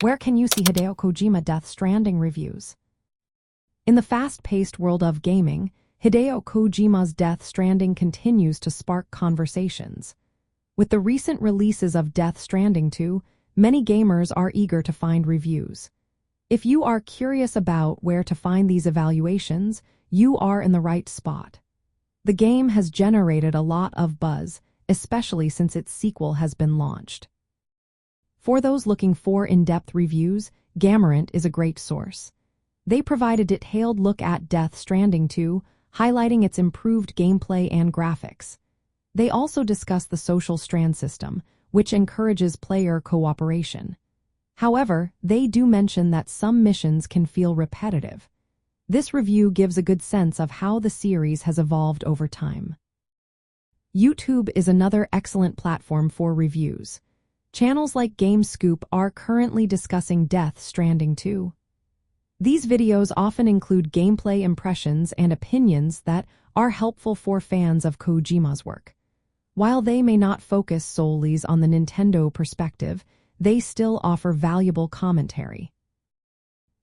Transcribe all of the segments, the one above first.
Where can you see Hideo Kojima Death Stranding reviews? In the fast-paced world of gaming, Hideo Kojima's Death Stranding continues to spark conversations. With the recent releases of Death Stranding 2, many gamers are eager to find reviews. If you are curious about where to find these evaluations, you are in the right spot. The game has generated a lot of buzz, especially since its sequel has been launched. For those looking for in-depth reviews, Gamerant is a great source. They provide a detailed look at Death Stranding 2, highlighting its improved gameplay and graphics. They also discuss the social strand system, which encourages player cooperation. However, they do mention that some missions can feel repetitive. This review gives a good sense of how the series has evolved over time. YouTube is another excellent platform for reviews. Channels like GameScoop are currently discussing Death Stranding 2. These videos often include gameplay impressions and opinions that are helpful for fans of Kojima's work. While they may not focus solely on the Nintendo perspective, they still offer valuable commentary.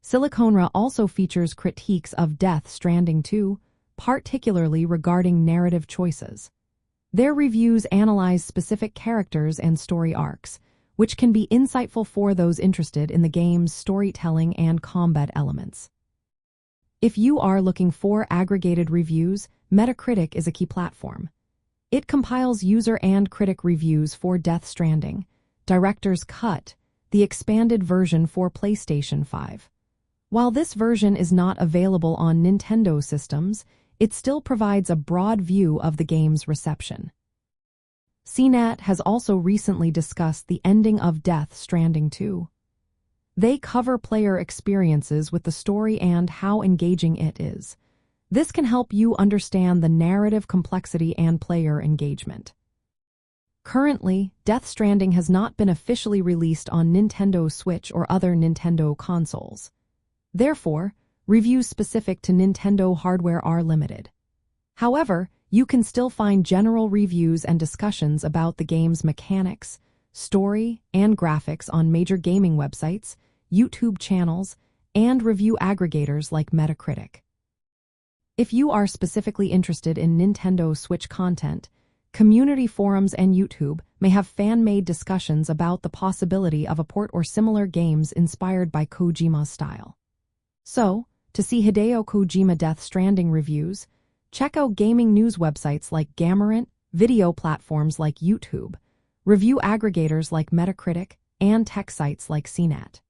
Siliconra also features critiques of Death Stranding 2, particularly regarding narrative choices. Their reviews analyze specific characters and story arcs, which can be insightful for those interested in the game's storytelling and combat elements. If you are looking for aggregated reviews, Metacritic is a key platform. It compiles user and critic reviews for Death Stranding, Director's Cut, the expanded version for PlayStation 5. While this version is not available on Nintendo systems, it still provides a broad view of the game's reception. CNET has also recently discussed the ending of Death Stranding 2. They cover player experiences with the story and how engaging it is. This can help you understand the narrative complexity and player engagement. Currently, Death Stranding has not been officially released on Nintendo Switch or other Nintendo consoles. Therefore, reviews specific to Nintendo hardware are limited. However, you can still find general reviews and discussions about the game's mechanics, story, and graphics on major gaming websites, YouTube channels, and review aggregators like Metacritic. If you are specifically interested in Nintendo Switch content, community forums and YouTube may have fan-made discussions about the possibility of a port or similar games inspired by Kojima's style. So, to see Hideo Kojima Death Stranding reviews, check out gaming news websites like Gamerant, video platforms like YouTube, review aggregators like Metacritic, and tech sites like CNET.